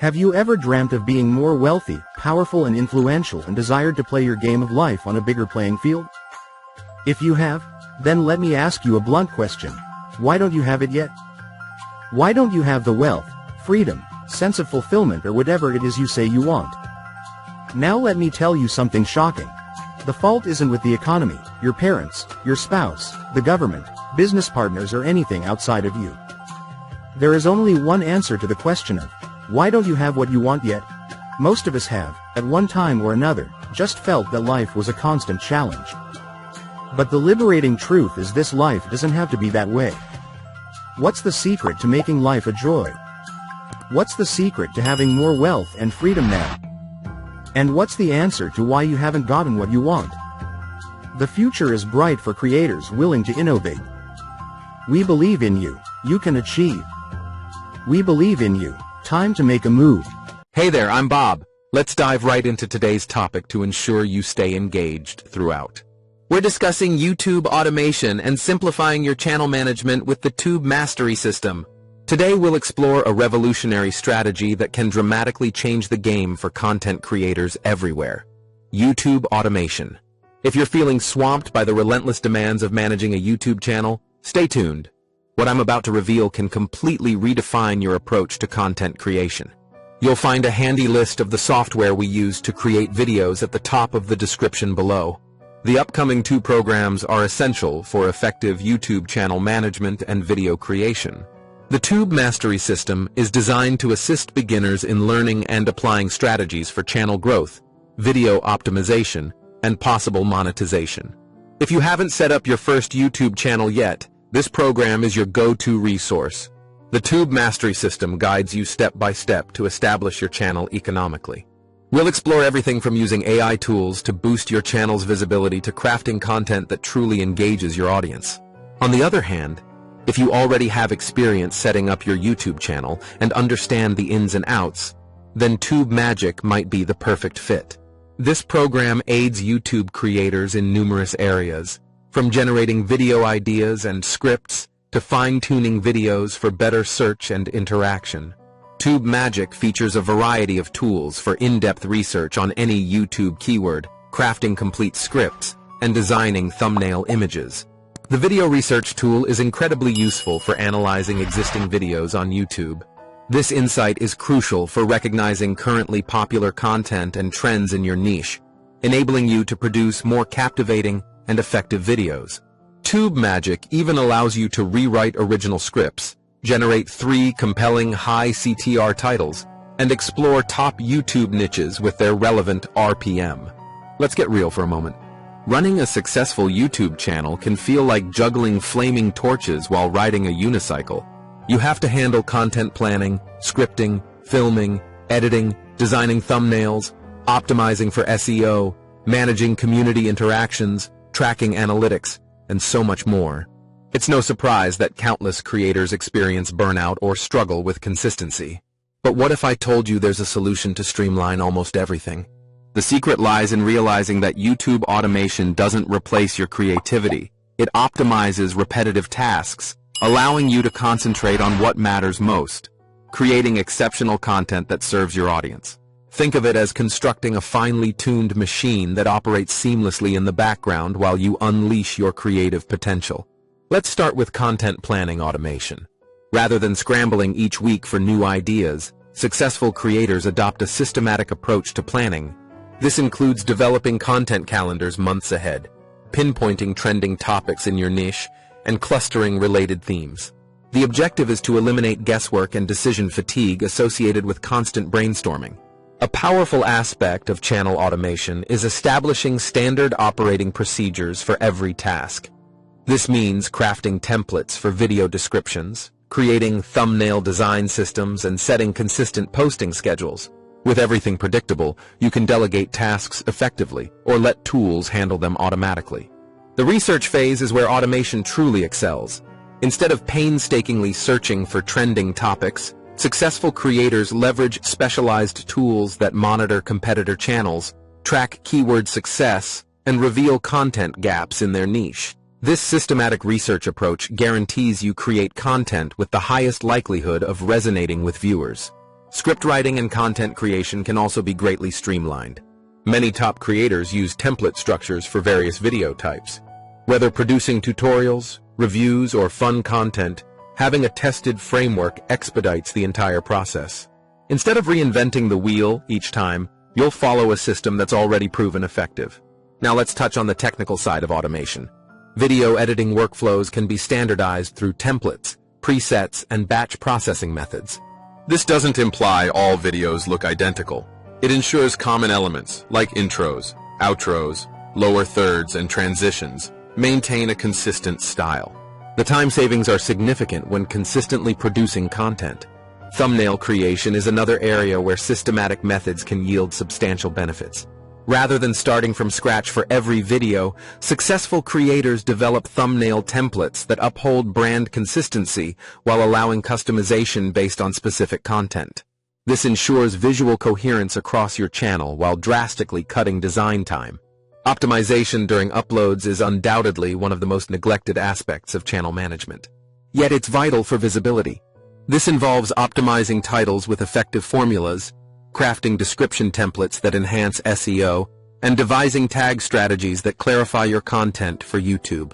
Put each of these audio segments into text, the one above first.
Have you ever dreamt of being more wealthy, powerful and influential and desired to play your game of life on a bigger playing field? If you have, then let me ask you a blunt question. Why don't you have it yet? Why don't you have the wealth, freedom, sense of fulfillment or whatever it is you say you want? Now let me tell you something shocking. The fault isn't with the economy, your parents, your spouse, the government, business partners or anything outside of you. There is only one answer to the question of, why don't you have what you want yet? Most of us have, at one time or another, just felt that life was a constant challenge. But the liberating truth is this: life doesn't have to be that way. What's the secret to making life a joy? What's the secret to having more wealth and freedom now? And what's the answer to why you haven't gotten what you want? The future is bright for creators willing to innovate. We believe in you. You can achieve. We believe in you. Time to make a move. Hey there, I'm Bob. Let's dive right into today's topic to ensure you stay engaged throughout. We're discussing YouTube automation and simplifying your channel management with the Tube Mastery System. Today we'll explore a revolutionary strategy that can dramatically change the game for content creators everywhere. YouTube automation. If you're feeling swamped by the relentless demands of managing a YouTube channel, stay tuned. What I'm about to reveal can completely redefine your approach to content creation. You'll find a handy list of the software we use to create videos at the top of the description below. The upcoming two programs are essential for effective YouTube channel management and video creation. The Tube Mastery System is designed to assist beginners in learning and applying strategies for channel growth, video optimization, and possible monetization. If you haven't set up your first YouTube channel yet, this program is your go-to resource. The Tube Mastery System guides you step by step to establish your channel economically. We'll explore everything from using AI tools to boost your channel's visibility to crafting content that truly engages your audience. On the other hand, if you already have experience setting up your YouTube channel and understand the ins and outs, then Tube Magic might be the perfect fit. This program aids YouTube creators in numerous areas, from generating video ideas and scripts to fine-tuning videos for better search and interaction. Tube Magic features a variety of tools for in-depth research on any YouTube keyword, crafting complete scripts, and designing thumbnail images. The video research tool is incredibly useful for analyzing existing videos on YouTube. This insight is crucial for recognizing currently popular content and trends in your niche, enabling you to produce more captivating and effective videos. Tube Magic even allows you to rewrite original scripts, generate 3 compelling high CTR titles, and explore top YouTube niches with their relevant RPM. Let's get real for a moment. Running a successful YouTube channel can feel like juggling flaming torches while riding a unicycle. You have to handle content planning, scripting, filming, editing, designing thumbnails, optimizing for SEO, managing community interactions, tracking analytics, and so much more. It's no surprise that countless creators experience burnout or struggle with consistency. But what if I told you there's a solution to streamline almost everything? The secret lies in realizing that YouTube automation doesn't replace your creativity. It optimizes repetitive tasks, allowing you to concentrate on what matters most, creating exceptional content that serves your audience. Think of it as constructing a finely tuned machine that operates seamlessly in the background while you unleash your creative potential. Let's start with content planning automation. Rather than scrambling each week for new ideas, successful creators adopt a systematic approach to planning. This includes developing content calendars months ahead, pinpointing trending topics in your niche, and clustering related themes. The objective is to eliminate guesswork and decision fatigue associated with constant brainstorming. A powerful aspect of channel automation is establishing standard operating procedures for every task. This means crafting templates for video descriptions, creating thumbnail design systems, and setting consistent posting schedules. With everything predictable, you can delegate tasks effectively or let tools handle them automatically. The research phase is where automation truly excels. Instead of painstakingly searching for trending topics, successful creators leverage specialized tools that monitor competitor channels, track keyword success, and reveal content gaps in their niche. This systematic research approach guarantees you create content with the highest likelihood of resonating with viewers. Script writing and content creation can also be greatly streamlined. Many top creators use template structures for various video types. Whether producing tutorials, reviews, or fun content, having a tested framework expedites the entire process. Instead of reinventing the wheel each time, you'll follow a system that's already proven effective. Now let's touch on the technical side of automation. Video editing workflows can be standardized through templates, presets, and batch processing methods. This doesn't imply all videos look identical. It ensures common elements, like intros, outros, lower thirds, and transitions, maintain a consistent style. The time savings are significant when consistently producing content. Thumbnail creation is another area where systematic methods can yield substantial benefits. Rather than starting from scratch for every video, successful creators develop thumbnail templates that uphold brand consistency while allowing customization based on specific content. This ensures visual coherence across your channel while drastically cutting design time. Optimization during uploads is undoubtedly one of the most neglected aspects of channel management. Yet it's vital for visibility. This involves optimizing titles with effective formulas, crafting description templates that enhance SEO, and devising tag strategies that clarify your content for YouTube.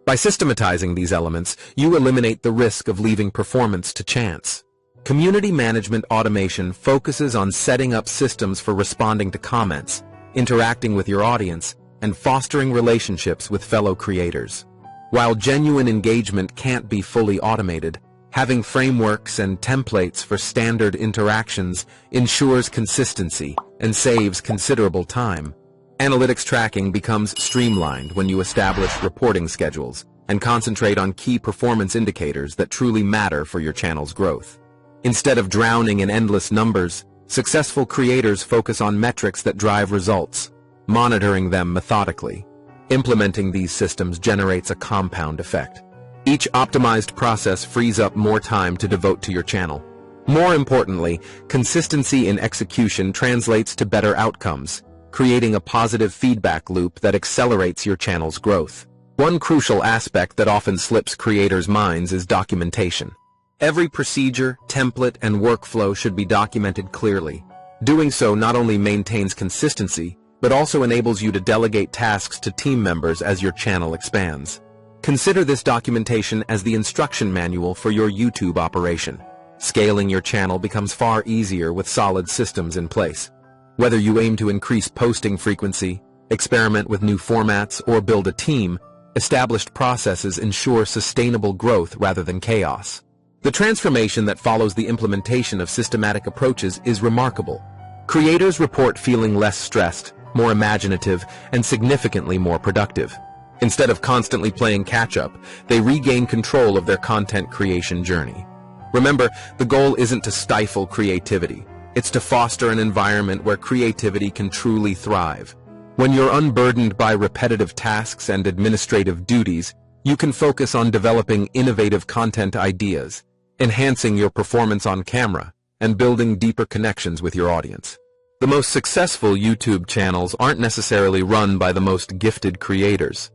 By systematizing these elements, you eliminate the risk of leaving performance to chance. Community management automation focuses on setting up systems for responding to comments, interacting with your audience, and fostering relationships with fellow creators. While genuine engagement can't be fully automated, having frameworks and templates for standard interactions ensures consistency and saves considerable time. Analytics tracking becomes streamlined when you establish reporting schedules and concentrate on key performance indicators that truly matter for your channel's growth. Instead of drowning in endless numbers, successful creators focus on metrics that drive results, monitoring them methodically. Implementing these systems generates a compound effect. Each optimized process frees up more time to devote to your channel. More importantly, consistency in execution translates to better outcomes, creating a positive feedback loop that accelerates your channel's growth. One crucial aspect that often slips creators' minds is documentation. Every procedure, template, and workflow should be documented clearly. Doing so not only maintains consistency, but also enables you to delegate tasks to team members as your channel expands. Consider this documentation as the instruction manual for your YouTube operation. Scaling your channel becomes far easier with solid systems in place. Whether you aim to increase posting frequency, experiment with new formats, or build a team, established processes ensure sustainable growth rather than chaos. The transformation that follows the implementation of systematic approaches is remarkable. Creators report feeling less stressed, more imaginative, and significantly more productive. Instead of constantly playing catch-up, they regain control of their content creation journey. Remember, the goal isn't to stifle creativity. It's to foster an environment where creativity can truly thrive. When you're unburdened by repetitive tasks and administrative duties, you can focus on developing innovative content ideas, enhancing your performance on camera, and building deeper connections with your audience. The most successful YouTube channels aren't necessarily run by the most gifted creators.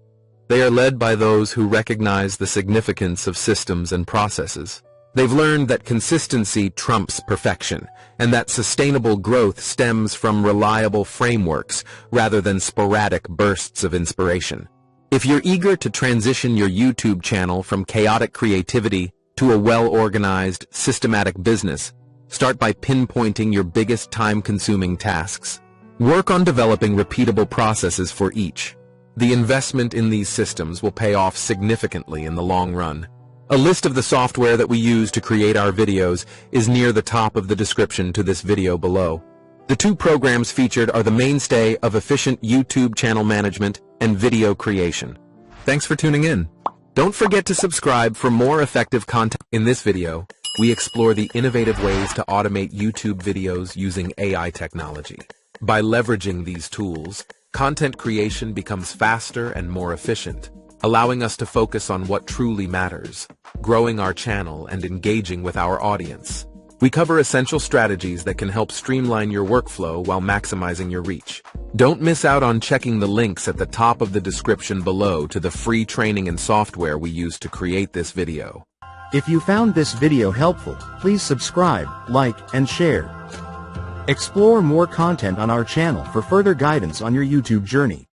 They are led by those who recognize the significance of systems and processes. They've learned that consistency trumps perfection, and that sustainable growth stems from reliable frameworks rather than sporadic bursts of inspiration. If you're eager to transition your YouTube channel from chaotic creativity to a well-organized, systematic business, start by pinpointing your biggest time-consuming tasks. Work on developing repeatable processes for each. The investment in these systems will pay off significantly in the long run. A list of the software that we use to create our videos is near the top of the description to this video below. The two programs featured are the mainstay of efficient YouTube channel management and video creation. Thanks for tuning in. Don't forget to subscribe for more effective content. In this video, we explore the innovative ways to automate YouTube videos using AI technology. By leveraging these tools, content creation becomes faster and more efficient, allowing us to focus on what truly matters, growing our channel and engaging with our audience. We cover essential strategies that can help streamline your workflow while maximizing your reach. Don't miss out on checking the links at the top of the description below to the free training and software we use to create this video. If you found this video helpful, please subscribe, like, and share. Explore more content on our channel for further guidance on your YouTube journey.